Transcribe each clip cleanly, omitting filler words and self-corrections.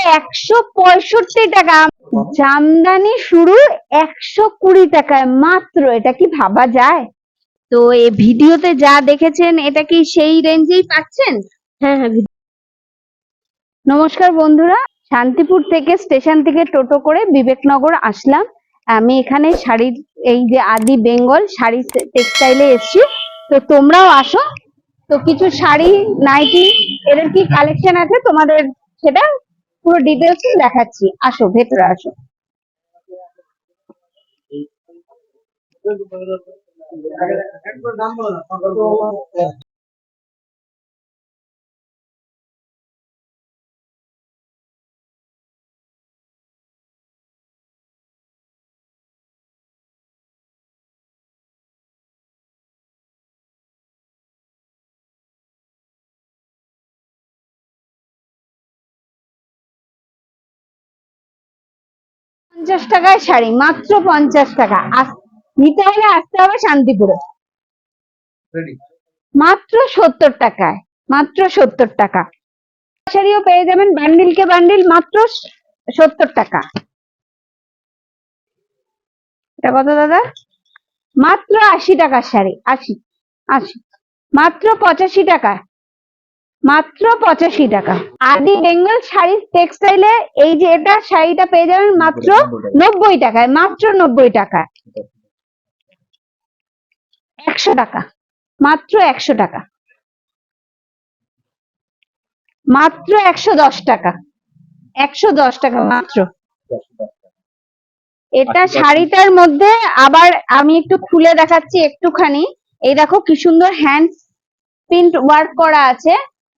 165 টাকা। জামদানি শুরু 120 টাকায় মাত্র। এটা কি ভাবা যায়? তো এই ভিডিওতে যা দেখেছেন এটা কি সেই রেঞ্জেই পাচ্ছেন? হ্যাঁ হ্যাঁ। নমস্কার বন্ধুরা, শান্তিপুর থেকে স্টেশন থেকে টোটো করে বিবেকনগর আসলাম। আমি এখানে শাড়ির এই যে আদি বেঙ্গল শাড়ি টেক্সটাইলে এসেছি। তো তোমরাও আসো। তো কিছু শাড়ি নাইটি এদের কি কালেকশন আছে তোমাদের সেটা পুরো ডিটেলস দেখাচ্ছি। আসো ভেতরে আসো। পঞ্চাশ টাকায় শাড়ি, মাত্র 50 টাকা। নিতে হলে আসতে হবে শান্তিপুরে। মাত্র 70 টাকায়, মাত্র 70 টাকা। শাড়িও পেয়ে যাবেন বান্ডিল কে বান্ডিল, মাত্র 70 টাকা। এটা কত দাদা? মাত্র 80 টাকার শাড়ি। 80 80 মাত্র 85 টাকা, মাত্র 85 টাকা। আদি বেঙ্গল শাড়ি টেক্সটাইলে এই যে এটা শাড়িটা পেয়ে যাবেন মাত্র 90 টাকায়, মাত্র 90 টাকা। 100 টাকা, মাত্র 100 টাকা, মাত্র 110 টাকা, 110 টাকা মাত্র। এটা শাড়িটার মধ্যে আবার আমি একটু খুলে দেখাচ্ছি একটুখানি। এই দেখো কি সুন্দর হ্যান্ড প্রিন্ট ওয়ার্ক করা আছে।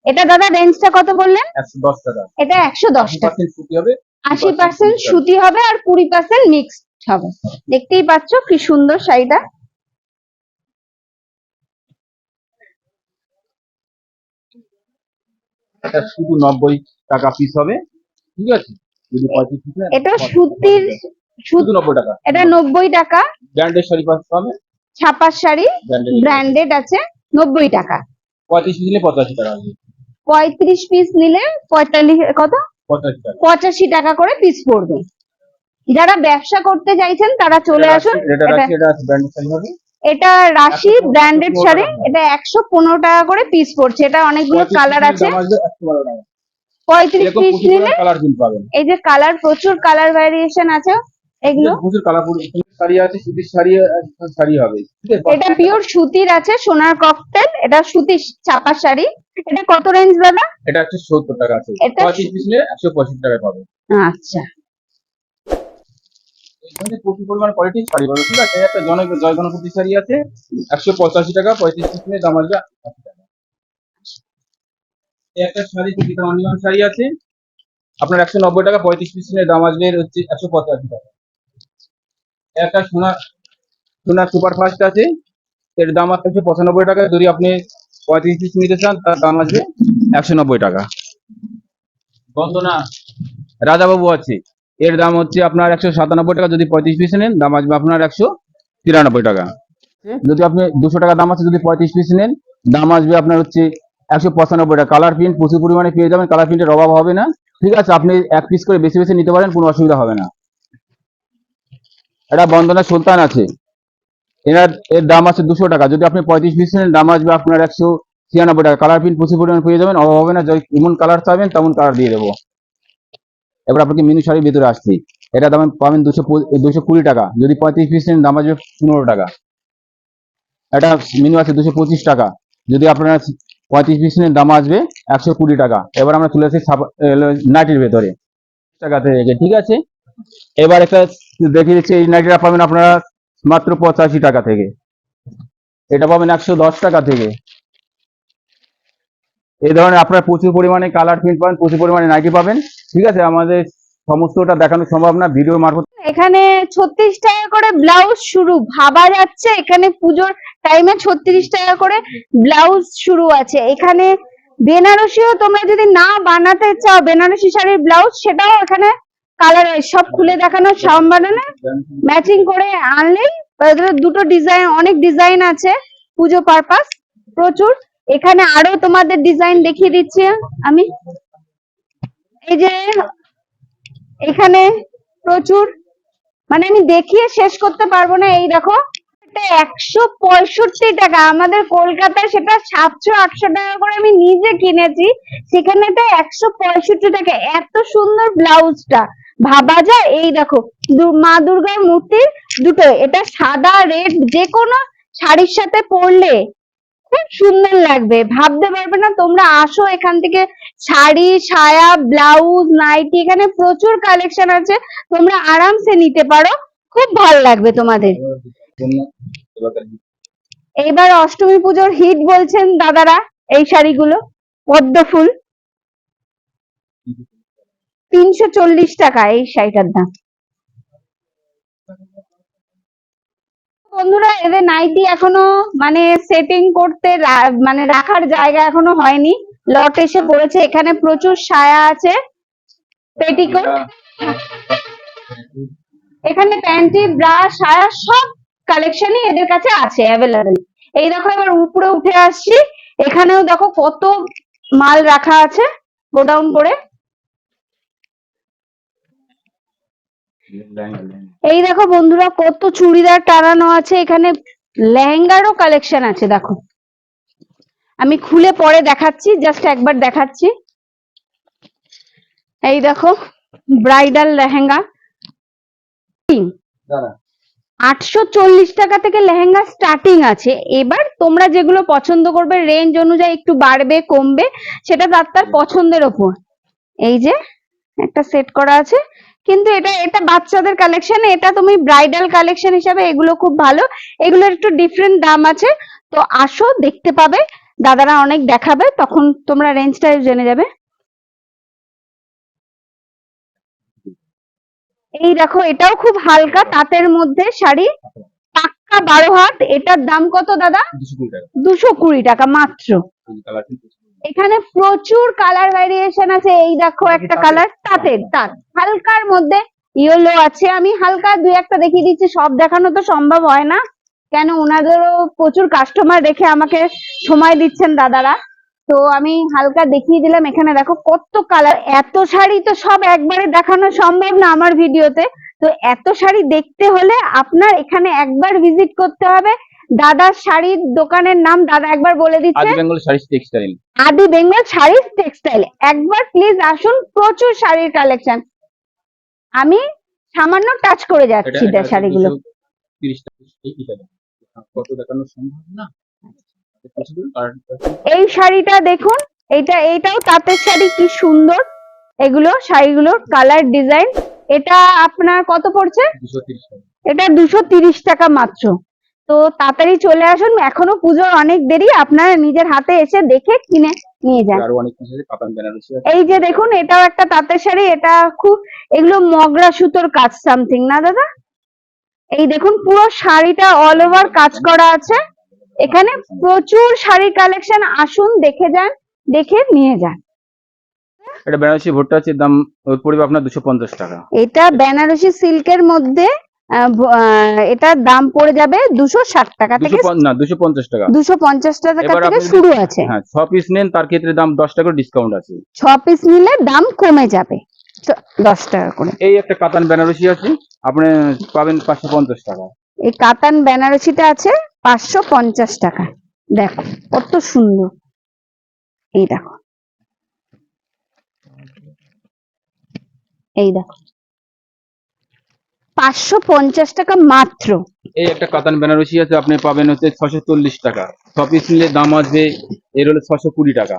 এটা দাদা রেঞ্জটা কত বললেন? 110 টাকা। এটা 110 টাকা। 80% সুতি হবে, 80% সুতি হবে আর 20% মিক্সড হবে। দেখতেই পাচ্ছ কি সুন্দর শাড়িটা। এটা শুধু 90 টাকা পিস হবে, ঠিক আছে? যদি 35 পিস এটা সুতির, শুধু 90 টাকা। এটা 90 টাকা। ব্র্যান্ডেড শাড়ি পাবে, ছাপার শাড়ি ব্র্যান্ডেড আছে, 90 টাকা। 35 পিস নিলে 85 টাকা হবে। 35 পিস নিলে 45 কত? 85 টাকা করে পিস পড়বে। যারা ব্যবসা করতে চাইছেন তারা চলে আসুন। এটা রাশি ব্র্যান্ডেড শাড়ি, এটা 115 টাকা করে পিস পড়ছে। এটা অনেকগুলো কালার আছে। 35 পিস নিলে এই যে কালার, প্রচুর কালার ভ্যারিয়েশন আছে। এগুলো প্রচুর কালারফুল শাড়ি আছে, সুতির শাড়ি হবে। এটা পিওর সুতির আছে, সোনার ককটেল। এটা সুতির ছাপা শাড়ি। এটা কত রেঞ্জ দাদা? এটা 170 টাকা আছে। 35 পিস নিলে 185 টাকায় পাবে। আচ্ছা, এখানে প্রচুর পরিমাণ কোয়ালিটির শাড়ি পাবে, ঠিক আছে? একটা জয় গণপতি শাড়ি আছে 185 টাকা, 35 পিস নিলে দাম আসবে 80 টাকা। একটা শাড়ি সুতিটা অনিয়ন শাড়ি আছে আপনার 190 টাকা, 35 পিস নিলে দাম আসবে হচ্ছে 185 টাকা। একটা সোনা সুপার ফাস্ট আছে, এর দাম আসছে 95 টাকা। যদি আপনি 35 পিস নিতে চান তার দাম আসবে 190 টাকা। বন্দনা রাজাবাবু আছে, এর দাম হচ্ছে আপনার 197 টাকা। যদি 35 পিস নেন দাম আসবে আপনার 193 টাকা। যদি আপনি 200 টাকা দাম আছে, যদি 35 পিস নেন দাম আসবে আপনার হচ্ছে 195 টাকা। কালার প্রিন্ট প্রচুর পরিমাণে পেয়ে যাবেন, কালার প্রিন্টের অভাব হবে না, ঠিক আছে? আপনি এক পিস করে বেশি বেশি নিতে পারেন, কোনো অসুবিধা হবে না। এটা বন্দনা সুলতান আছে, এর দাম আছে 200 টাকা। যদি আপনি 35 পিস নেন দাম আসবে আপনার 196 টাকা। কালার প্রিন্ট প্রচুর পরিমাণে পেয়ে যাবেন, অভাব হবে না। যেমন কালার চাইবেন তেমন কালার দিয়ে দেবো। এবার আপনাকে মিনু শাড়ির ভিতরে আসছি, এটা দাম পাবেন 220 টাকা। যদি 35 পিস নেন দাম আসবে 15 টাকা। এটা মিনু আছে 225 টাকা। যদি আপনারা 35 পিস নেন দাম আসবে 120 টাকা। এবার আমরা চলে আসি নাইটির ভেতরে টাকা থেকে, ঠিক আছে? এবার একটা দেখিয়ে দিচ্ছি, এই নাইটিটা পাবেন আপনারা মাত্র 85 টাকা থেকে। এটা পাবেন 110 টাকা থেকে। এই ধরনের আপনারা প্রচুর পরিমাণে কালার প্রিন্ট পাবেন, প্রচুর পরিমাণে নাইটি পাবেন, ঠিক আছে? আমাদের সমস্তটা দেখানো সম্ভব না ভিডিও মারফত। এখানে 36 টাকা করে ব্লাউজ শুরু, ভাবা যাচ্ছে এখানে পুজোর টাইমে 36 টাকা করে ব্লাউজ শুরু আছে। এখানে বেনারসিও তোমরা যদি না বানাতে চাও, বেনারসি শাড়ির ব্লাউজ, সেটাও এখানে কালার সব খুলে দেখানো সম্ভব না। ম্যাচিং করে আনলেই দুটো ডিজাইন, অনেক ডিজাইন আছে পুজো পারপাস, প্রচুর। এখানে আরো তোমাদের ডিজাইন দেখিয়ে দিচ্ছি আমি। এই যে এখানে প্রচুর, মানে আমি দেখিয়ে শেষ করতে পারবো না। এই দেখো, এটা 165 টাকা, আমাদের কলকাতায় সেটা 700-800 টাকা করে আমি নিজে কিনেছি, সেখানে এটা 165 টাকা। এত সুন্দর ব্লাউজটা, ভাবা যায়। এই দেখো, মা দুর্গার মূর্তির দুটো, এটা সাদা রেড, যে কোনো শাড়ির সাথে পরলে খুব সুন্দর লাগবে, ভাবতে পারবে না। তোমরা আসো, এখান থেকে শাড়ি, সায়া, ব্লাউজ, নাইটি, এখানে প্রচুর কালেকশন আছে, তোমরা আরামসে নিতে পারো, খুব ভালো লাগবে তোমাদের। এইবার অষ্টমী পুজোর হিট বলছেন দাদারা এই শাড়িগুলো, পদ্ম ফুল, 340 টাকা এই শাড়িটার দাম। বন্ধুরা, এদের নাইটি এখনো মানে সেটিং করতে মানে রাখার জায়গা এখনো হয়নি, লট এসে পড়েছে। এখানে প্রচুর সায়া আছে, পেটিকোট, এখানে প্যান্টি, ব্রা, সায়া সব কালেকশনই এদের কাছে আছে অ্যাভেলেবেল। এই দেখো, এবার উপরে উঠে আসছি, এখানেও দেখো কত মাল রাখা আছে গোডাউন করে। এই দেখো বন্ধুরা, কত চুড়িদার টানানো আছে, এখানে লেহেঙ্গারও কালেকশন আছে। দেখো, আমি খুলে পরে দেখাচ্ছি, জাস্ট একবার দেখাচ্ছি। এই দেখো, ব্রাইডাল লেহেঙ্গা 840 টাকা থেকে লেহেঙ্গা স্টার্টিং আছে। এবার তোমরা যেগুলো পছন্দ করবে, রেঞ্জ অনুযায়ী একটু বাড়বে কমবে, সেটা তার পছন্দের ওপর। এই যে একটা সেট করা আছে, কিন্তু এটা এটা বাচ্চাদের কালেকশন, এটা তুমি ব্রাইডাল কালেকশন হিসাবে, এগুলো খুব ভালো, এগুলোর একটু ডিফারেন্ট দাম আছে। তো আসো, দেখতে পাবে, দাদারা অনেক দেখাবে, তখন তোমরা রেঞ্জটা জেনে যাবে। এই দেখো, এটাও খুব হালকা তাঁতের মধ্যে শাড়ি, পাক্কা 12 হাত। এটার দাম কত দাদা? 220 টাকা মাত্র। এখানে প্রচুর কালার ভ্যারিয়েশন আছে। এই দেখো, একটা কালার তাঁতের, তাঁত হালকার মধ্যে ইয়েলো আছে। আমি হালকা দুই একটা দেখিয়ে দিচ্ছি, সব দেখানো তো সম্ভব হয় না, কেন ওনাদেরও প্রচুর কাস্টমার রেখে আমাকে সময় দিচ্ছেন দাদারা, তো আমি হালকা দেখিয়ে দিলাম। এখানে দেখো কত কালার, এত শাড়ি তো সব একবারে দেখানো সম্ভব না আমার ভিডিওতে, তো এত শাড়ি দেখতে হলে আপনার এখানে একবার ভিজিট করতে হবে। দাদার শাড়ির দোকানের নাম দাদা একবার বলে দিচ্ছে, আদি বেঙ্গল শাড়ি টেক্সটাইল। আদি বেঙ্গল শাড়িজ টেক্সটাইল। একবার প্লিজ আসুন, প্রচুর শাড়ির কালেকশন। আমি সামান্য টাচ করে যাচ্ছি শাড়িগুলো। 30 টাকা কত দেখানো সম্ভব না। এই শাড়িটা দেখুন, এইটাও তাঁতের শাড়ি, কি সুন্দর এগুলো শাড়িগুলোর কালার ডিজাইন। এটা আপনার কত পড়ছে? 230 টাকা। এটা 230 টাকা মাত্র। তো তাড়াতাড়ি চলে আসুন, এখনো পুজোর অনেক দেরি, আপনারা নিজের হাতে এসে দেখে কিনে নিয়ে যান। আরো অনেক কিছু আছে, কাতান বেনারসি আছে। এই যে দেখুন, এটাও একটা তাঁতের শাড়ি, এটা খুব, এগুলো মগরা সুতোর কাজ সামথিং না দাদা? এই দেখুন, পুরো শাড়িটা অল ওভার কাজ করা আছে। এখানে প্রচুর শাড়ির কালেকশন, আসুন দেখে যান, দেখে নিয়ে যান। এটা বেনারসি ভুট্টা আছে, দাম পড়বে আপনার 250 টাকা। এটা বেনারসি সিল্কের মধ্যে, এটার দাম পড়ে যাবে 260 টাকা থেকে, না 250 টাকা, 250 টাকা এবার থেকে আপনি শুরু আছে। হ্যাঁ 6 পিস নেন, তার ক্ষেত্রে দাম 10 টাকা ডিসকাউন্ট আছে। 6 পিস নিলে দাম কমে যাবে 10 টাকা করে। এই একটা কাতান বেনারসি আছে, আপনি পাবেন 550 টাকা। এই কাতান বেনারসিটা আছে 550 টাকা। দেখো কত সুন্দর, এই দেখো, এই দেখো 550 টাকা মাত্র। এই একটা কাতান বেনারসি আছে, আপনি পাবেন হচ্ছে 640 টাকা। 6 পিস নিলে দাম আসবে এর হলো 620 টাকা।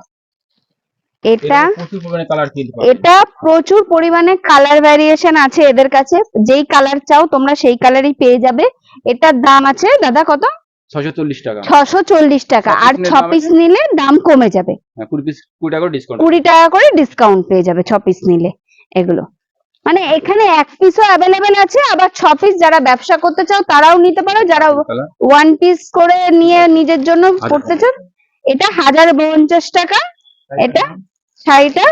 এটা প্রচুর পরিমাণে কালার কিনতে এটা প্রচুর পরিমাণে কালার ভ্যারিয়েশন আছে এদের কাছে, যেই কালার চাও তোমরা সেই কালারই পেয়ে যাবে। এটার দাম আছে দাদা কত? 640 টাকা। 640 টাকা, আর 6 পিস নিলে দাম কমে যাবে। 20 পিস 20 টাকা ডিসকাউন্ট, 20 টাকা করে ডিসকাউন্ট পেয়ে যাবে 6 পিস নিলে। এগুলো মানে এখানে 1 পিসও অ্যাভেলেবেল আছে, আবার 6 পিস যারা ব্যবসা করতে চাও তারাও নিতে পারো, যারা 1 পিস করে নিয়ে নিজের জন্য করতে চাও। এটা 1050 টাকা। এটা শাড়িটা,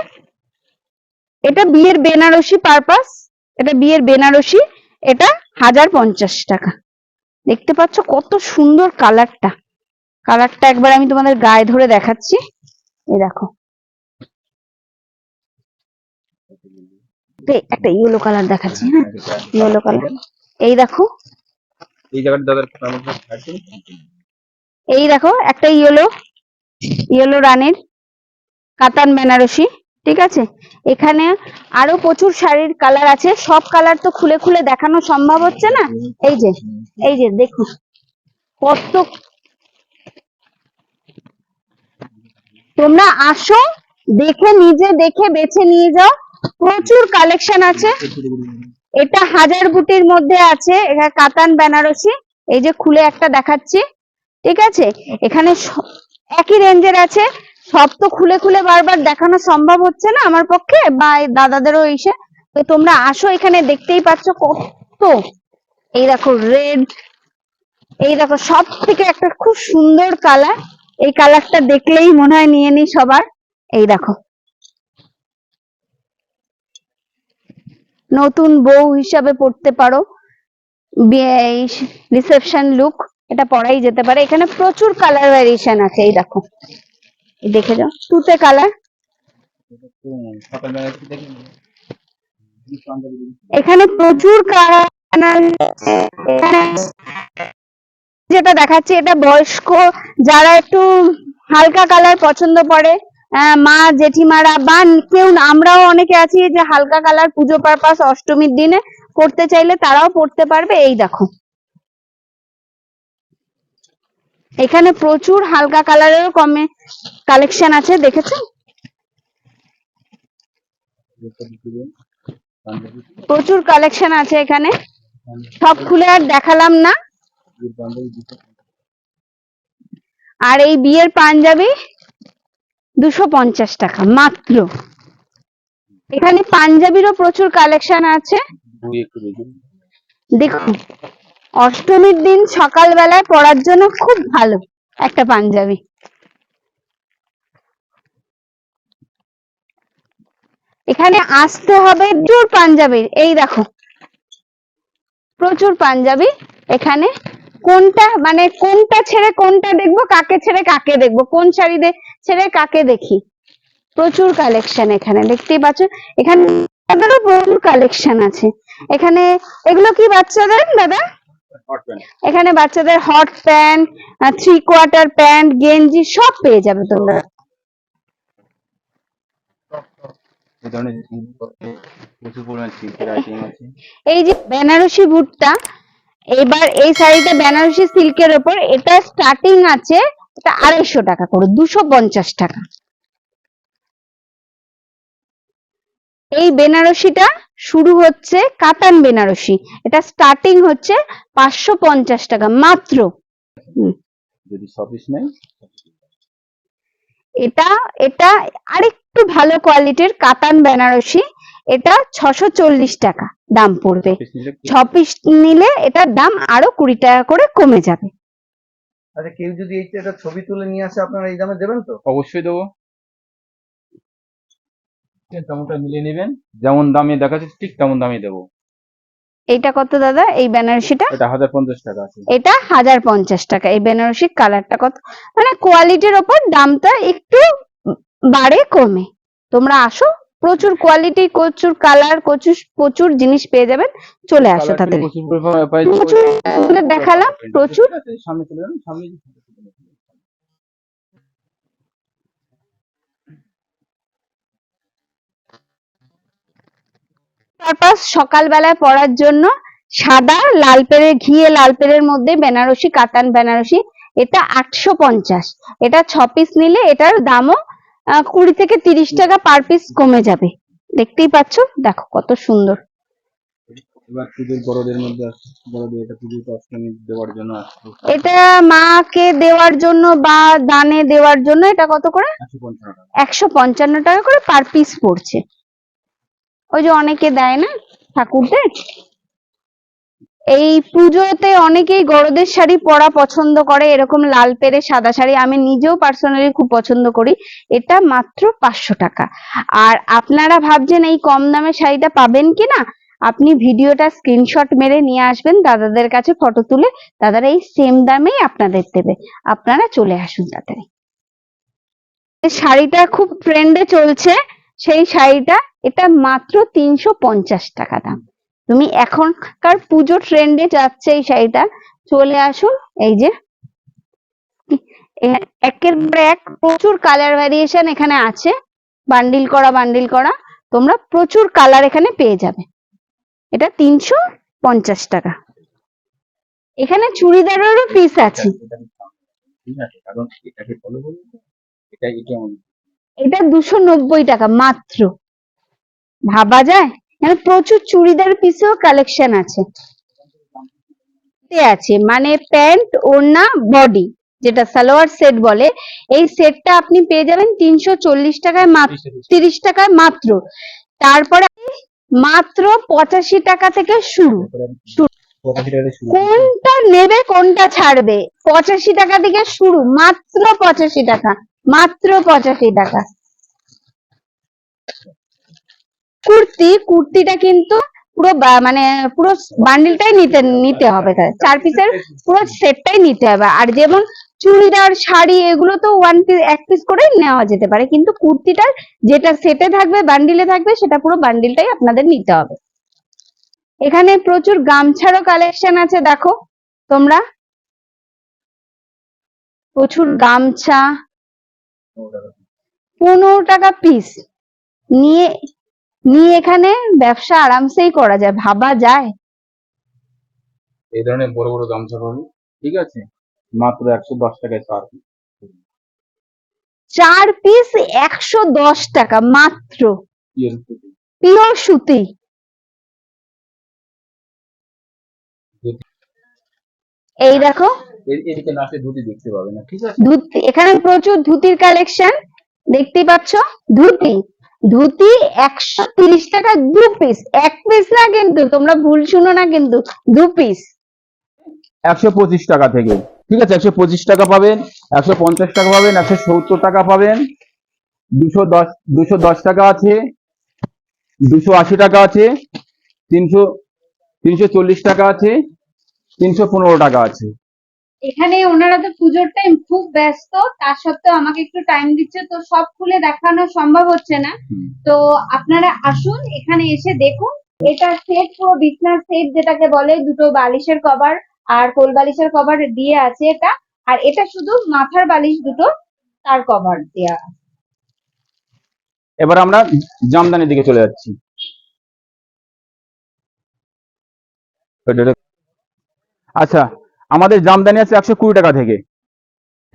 এটা বিয়ের বেনারসি পারপাস, এটা বিয়ের বেনারসি, এটা 1050 টাকা। দেখতে পাচ্ছ কত সুন্দর কালারটা, কালারটা একবার আমি তোমাদের গায়ে ধরে দেখাচ্ছি। এই দেখো, একটা ইয়েলো কালার দেখাচ্ছি, হ্যাঁ ইয়েলো কালার। এই দেখো, এই জায়গাটা দাদার এই দেখো একটা ইয়েলো রানীর কাতান বেনারসি, ঠিক আছে। এখানে আরো প্রচুর শাড়ির কালার আছে, সব কালার তো খুলে খুলে দেখানো সম্ভব হচ্ছে না। এই যে দেখুন কত, তোমরা আসো, দেখে নিজে দেখে বেছে নিয়ে যাও, প্রচুর কালেকশন আছে। এটা হাজার বুটির মধ্যে আছে, এটা কাতান বেনারসি। এই যে খুলে একটা দেখাচ্ছি, ঠিক আছে। এখানে একই রেঞ্জের আছে, সব তো খুলে খুলে বারবার দেখানো সম্ভব হচ্ছে না আমার পক্ষে বা এই দাদাদেরও এসে। তো তোমরা আসো, এখানে দেখতেই পাচ্ছ কত, এই দেখো রেড, এই দেখো সব থেকে একটা খুব সুন্দর কালার, এই কালারটা দেখলেই মনে হয় নিয়ে নি সবার। এই দেখো, নতুন বউ হিসাবে পড়তে পারো, রিসেপশন লুক, এটা পরাই যেতে পারে। এখানে প্রচুর কালার ভ্যারিয়েশন আছে, এই দেখো, এই দেখে যাও তুতে কালার। এখানে প্রচুর কালার, যেটা দেখাচ্ছি এটা বয়স্ক যারা একটু হালকা কালার পছন্দ করে, মা জেঠিমারা বা কেউ, আমরাও অনেকে আছি যে হালকা কালার পুজো পারপাস অষ্টমীর দিনে পড়তে চাইলে তারাও পড়তে পারবে। এই দেখো, এখানে প্রচুর হালকা কালারেরও কমে কালেকশন আছে, দেখেছো প্রচুর কালেকশন আছে এখানে, সব খুলে আর দেখালাম না। আর এই বিয়ের পাঞ্জাবি 250 টাকা মাত্র। এখানে পাঞ্জাবিরও প্রচুর কালেকশন আছে, দেখুন অষ্টমীর দিন সকালবেলায় পরার জন্য খুব ভালো একটা পাঞ্জাবি। এখানে আসতে হবে, প্রচুর পাঞ্জাবির, এই দেখো প্রচুর পাঞ্জাবি। এখানে কোনটা মানে কোনটা ছেড়ে কোনটা দেখবো, কাকে ছেড়ে কাকে দেখবো, কোন শাড়ি ছেড়ে কাকে দেখি, প্রচুর কালেকশন এখানে দেখতেই পাচ্ছ। এখানে প্রচুর কালেকশন আছে এখানে। এগুলো কি বাচ্চাদের দাদা? এখানে বাচ্চাদের হট প্যান্ট, 3/4 প্যান্ট, গেঞ্জি সব পেয়ে যাবে তোমরা। এই যে বেনারসি ভুট্টা, এবার এই শাড়িটা বেনারসি সিল্কের ওপর, এটা স্টার্টিং আছে, এটা 250 টাকা করে, 250 টাকা। এই বেনারসিটা শুরু হচ্ছে কাতান বেনারসি, এটা স্টার্টিং হচ্ছে 550 টাকা মাত্র। যদি সফিস নাই, এটা এটা আরেকটু ভালো কোয়ালিটির কাতান বেনারসি, এটা 640 টাকা দাম পড়বে। 6 পিস নিলে এটার দাম আরো 20 টাকা করে কমে যাবে। আচ্ছা, কেউ যদি এটা ছবি তুলে নিয়ে আসে আপনারা এই দামে দেবেন তো? অবশ্যই দেবো, তেমনটা মিলিয়ে নেবেন, যেমন দামে দেখাচ্ছে ঠিক তেমন দামে দেবো। এইটা কত দাদা এই বেনারসিটা? এটা 1050 টাকা আছে। এটা 1050 টাকা। এই বেনারসি কালারটা কত, মানে কোয়ালিটির ওপর দামটা একটু বাড়ে কমে। তোমরা আসো, প্রচুর কোয়ালিটি, প্রচুর কালার, প্রচুর জিনিস পেয়ে যাবেন, চলে আসো তাদের। প্রচুর দেখালাম, প্রচুর। সামনে চলে যান, সামনে পারপাস সকালবেলায় পরার জন্য সাদা লাল পেড়ে, ঘিয়ে লাল পেড়ের মধ্যে বেনারসি, কাতান বেনারসি, এটা 850। এটা 6 পিস নিলে এটার দামও 20 থেকে 30 টাকা পার পিস কমে যাবে। দেখতেই পাচ্ছ, দেখো কত সুন্দর। এবার পুজোর বড়দের মধ্যে আসছে, বড়দের এটা পুজোতে অষ্টমী দেওয়ার জন্য আসছে, এটা মাকে দেওয়ার জন্য বা দানে দেওয়ার জন্য, এটা কত করে? 155 টাকা করে পার পিস পড়ছে। ওই যে অনেকে দেয় না ঠাকুরদের, এই পুজোতে অনেকেই গরদের শাড়ি পরা পছন্দ করে, এরকম লাল পেড়ে সাদা শাড়ি, আমি নিজেও পার্সোনালি খুব পছন্দ করি। এটা মাত্র 500 টাকা। আর আপনারা ভাবছেন এই কম দামে শাড়িটা পাবেন কিনা, আপনি ভিডিওটা স্ক্রিনশট মেরে নিয়ে আসবেন দাদাদের কাছে, ফটো তুলে, দাদারা এই সেম দামেই আপনাদের দেবে, আপনারা চলে আসুন তাড়াতাড়ি। শাড়িটা খুব ট্রেন্ডে চলছে, সেই শাড়িটা, এটা মাত্র 350 টাকা দাম। তুমি এখনকার পুজো ট্রেন্ডে যাচ্ছে এই শাড়িটা, চলে আসুন। এই যে একের পর এক প্রচুর কালার ভ্যারিয়েশন এখানে আছে, বান্ডিল করা তোমরা প্রচুর কালার এখানে পেয়ে যাবে। এটা 350 টাকা। এখানে চুড়িদারেরও পিস আছে। ঠিক আছে, কারণ এটাকে ফলো করুন, এটা এমন এটা 290 টাকা মাত্র। ভাবা যায়? এখানে প্রচুর চুড়িদার পিসেও কালেকশন আছে। আছে মানে প্যান্ট, ওড়না, বডি, যেটা সালোয়ার সেট বলে, এই সেটটা আপনি পেয়ে যাবেন 340 টাকায়, মাত্র 30 টাকায় মাত্র। তারপরে মাত্র 85 টাকা থেকে শুরু। কোনটা নেবে কোনটা ছাড়বে? 85 টাকা থেকে শুরু, মাত্র 85 টাকা, মাত্র 85 টাকা। কুর্তিটা কিন্তু পুরো মানে পুরো বান্ডিলটাই নিতে হবে, তাই 4 পিসের পুরো সেটটাই নিতে হবে। আর যেমন চুড়িদার, শাড়ি এগুলো তো এক পিস করে নেওয়া যেতে পারে, কিন্তু কুর্তিটার যেটা সেটে থাকবে, বান্ডিলে থাকবে, সেটা পুরো বান্ডিলটাই আপনাদের নিতে হবে। এখানে প্রচুর গামছারও কালেকশন আছে, দেখো তোমরা, প্রচুর গামছা 15 টাকা পিস। নিয়ে নিয়ে এখানে ব্যবসা আরামসেই করা যায়, ভাবা যায়? এই ধরনের বড় বড় গামছা পাবেন, ঠিক আছে, মাত্র 110 টাকায় 4 পিস। 4 পিস 110 টাকা মাত্র, পিওর সুতি। এই দেখো, এদিকে না আসলে ধুতি দেখতে পাবে না, ঠিক আছে। এখানে প্রচুর ধুতির কালেকশন দেখতেই পাচ্ছ। ধুতি 130 টাকা 2 পিস, 1 পিস না কিন্তু, তোমরা ভুল শুনো না কিন্তু, 2 পিস 125 টাকা থেকে, ঠিক আছে, 125 টাকা পাবেন, 150 টাকা পাবেন, 170 টাকা পাবেন, 210 টাকা আছে, 280 টাকা আছে, 340 টাকা আছে, 315 টাকা আছে। এখানে ওনারা তো পুজোর টাইম খুব ব্যস্ত, তা সত্ত্বেও আমাকে একটু টাইম দিচ্ছে, তো সব খুলে দেখানো সম্ভব হচ্ছে না। তো আপনারা আসুন, এখানে এসে দেখুন। এটা সেট, পুরো বিছনার সেট যেটাকে বলে, দুটো বালিশের কভার আর কোল বালিশের কভার দিয়ে আছে এটা। আর এটা শুধু মাথার বালিশ দুটো, তার কভার দেয়া। এবার আমরা জামদানির দিকে চলে যাচ্ছি। আচ্ছা, আমাদের জামদানি আছে 120 টাকা থেকে,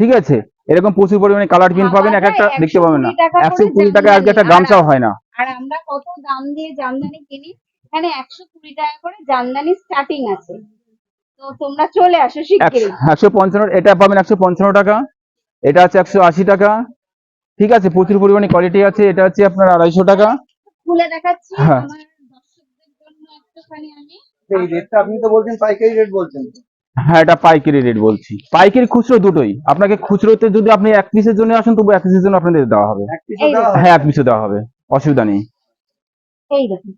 ঠিক আছে। এরকম প্রচুর পরিমাণে কালার প্রিন্ট পাবেন, এক একটা দেখতে পাবেন না। 120 টাকায় আজকে একটা গামছাও হয় না। আর আমরা কত দাম দিয়ে জামদানি কিনি, এখানে 120 টাকা করে জামদানি স্টার্টিং আছে। তো তোমরা চলে আসো শিগগিরই। 155, এটা পাবেন 155 টাকা, এটা আছে 180 টাকা, ঠিক আছে। প্রচুর পরিমাণে কোয়ালিটি আছে। এটা হচ্ছে আপনার 250 টাকা। খুলে দেখাচ্ছি হ্যাঁ, আমার দর্শকদের জন্য একটুখানি আমি। এই রেটটা আপনি তো বলছেন পাইকারি রেট বলছেন তো? হ্যাঁ, এটা পাইকারি রেট বলছি, পাইকারি খুচরো দুটোই। আপনাকে খুচরোতে যদি আপনি 1 পিসের জন্য আসেন, তবু 1 পিসের জন্য আপনাদের দেওয়া হবে। এক পিসও দেওয়া হয়? হ্যাঁ, 1 পিসও দেওয়া হবে, অসুবিধা নেই। এই দেখুন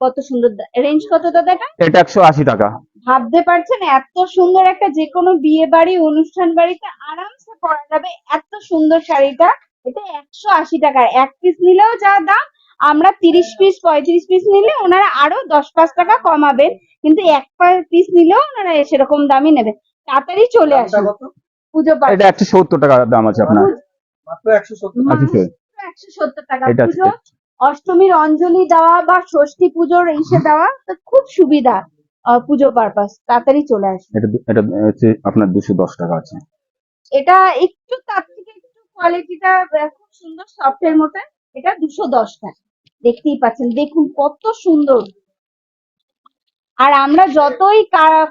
কত সুন্দর, রেঞ্জ কত দাদা এটা? এটা 180 টাকা। ভাবতে পারছেন এত সুন্দর একটা, যে কোনো বিয়ে বাড়ি, অনুষ্ঠান বাড়িতে আরামসে পরা যাবে এত সুন্দর শাড়িটা। এটা 180 টাকা, 1 পিস নিলেও যা দাম, আমরা 30 পিস 35 পিস নিলে ওনারা আরো 10-5 টাকা কমাবেন, কিন্তু 1 পিস নিলেও ওনারা সেরকম দামই নেবে। তাড়াতাড়ি চলে দামটা আসুন। কত? পুজো এটা 170 টাকা দাম আছে আপনার। মাত্র 170 টাকা। আচ্ছা, স্যার। 170 টাকা। এটা পুজো, অষ্টমীর অঞ্জলি দেওয়া বা ষষ্ঠী পুজোর ইসে দেওয়া তো খুব সুবিধা, পুজো পারপাস। তাড়াতাড়ি চলে আসুন। এটা হচ্ছে আপনার 210 টাকা আছে। এটা একটু তার থেকে একটু কোয়ালিটিটা খুব সুন্দর, সফটের মধ্যে। এটা 210 টাকা। দেখতেই পাচ্ছেন, দেখুন কত সুন্দর। আর আমরা যতই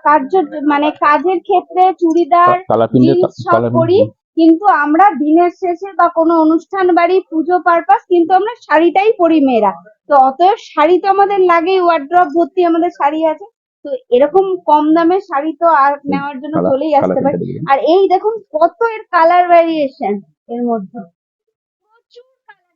কার্য মানে কাজের ক্ষেত্রে চুড়িদার, কালার প্রিন্টের জিন্স সব কালার করি, কিন্তু আমরা দিনের শেষে বা কোনো অনুষ্ঠান বাড়ি, পুজো পারপাস কিন্তু আমরা শাড়িটাই পরি মেয়েরা। তো অতএব শাড়ি তো আমাদের লাগেই, ওয়ার্ড্রপ ভর্তি আমাদের শাড়ি আছে। তো এরকম কম দামে শাড়ি তো আর নেওয়ার জন্য চলেই আসতে পারে। আর এই দেখুন কত এর কালার ভ্যারিয়েশন এর মধ্যে, প্রচুর কালার,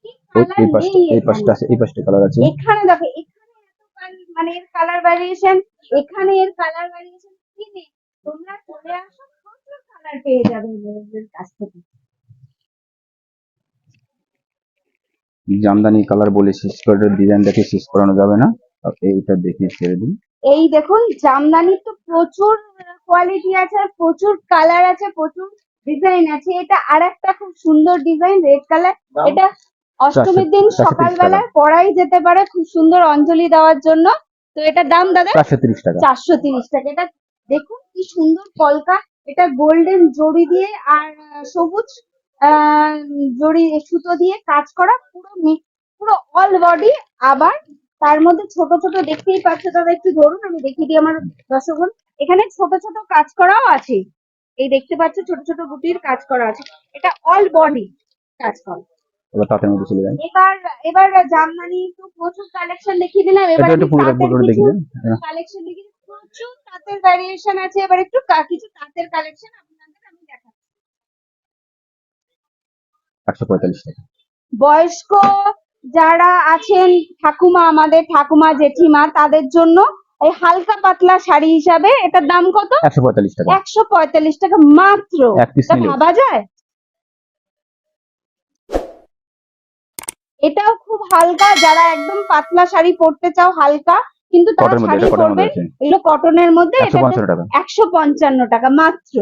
কি কালার নেই এই পাশটা আছে, এই পাশটা কালার আছে। এখানে দেখো, এখানে এত মানে এর কালার ভ্যারিয়েশন, এখানে এর কালার ভ্যারিয়েশন কি নেই। তোমরা চলে আসো, প্রচুর কালার পেয়ে যাবে এদের কাছ থেকে। জামদানি কালার বলে শেষ করে ডিজাইন দেখে শেষ করানো যাবে না, এইটা দেখে ছেড়ে দিন। এই দেখুন জামদানি তো প্রচুর কোয়ালিটি আছে, প্রচুর কালার আছে, প্রচুর ডিজাইন আছে। এটা আরেকটা খুব সুন্দর ডিজাইন, রেড কালার। এটা অষ্টমীর দিন 430 সকালবেলায় পরাই যেতে পারে, খুব সুন্দর অঞ্জলি দেওয়ার জন্য। তো এটার দাম দাদা 430 টাকা। 430 টাকা। এটা দেখুন কি সুন্দর কলকা, এটা গোল্ডেন জড়ি দিয়ে আর সবুজ জড়ি সুতো দিয়ে কাজ করা, পুরো অল বডি। আবার তার মধ্যে ছোট ছোট দেখতেই পাচ্ছ দাদা, একটু ধরুন আমি দেখিয়ে দিই আমার দর্শকগণ। এখানে ছোট ছোট কাজ করাও আছে, এই দেখতে পাচ্ছ ছোট ছোট বুটির কাজ করা আছে। এটা অল বডি কাজ করা। এবার তাঁতের মধ্যে চলে যান। এবার এবার জামদানি তো প্রচুর কালেকশন দেখিয়ে দিলাম, এবার এটা একটু পুরো দেখিয়ে দেন। কালেকশন দেখিয়ে দিই। প্রচুর তাঁতের ভ্যারিয়েশন আছে, এবার একটু কিছু তাঁতের কালেকশন আপনাদের আমি দেখাচ্ছি। 845 টাকা। বয়স্ক যারা আছেন ঠাকুমা, আমাদের ঠাকুমা জেঠিমা, তাদের জন্য এই হালকা পাতলা শাড়ি হিসাবে এটার দাম কত? 145 টাকা। 145 টাকা মাত্র। এক পিস এটা নিলে। ভাবা যায়? এটাও খুব হালকা, যারা একদম পাতলা শাড়ি পরতে চাও হালকা, কিন্তু তারা কটনের মধ্যে, শাড়ি এটা কটনের মধ্যে পরবেন, আছে। এগুলো কটনের মধ্যে। এটা 155 টাকা। 155 টাকা মাত্র।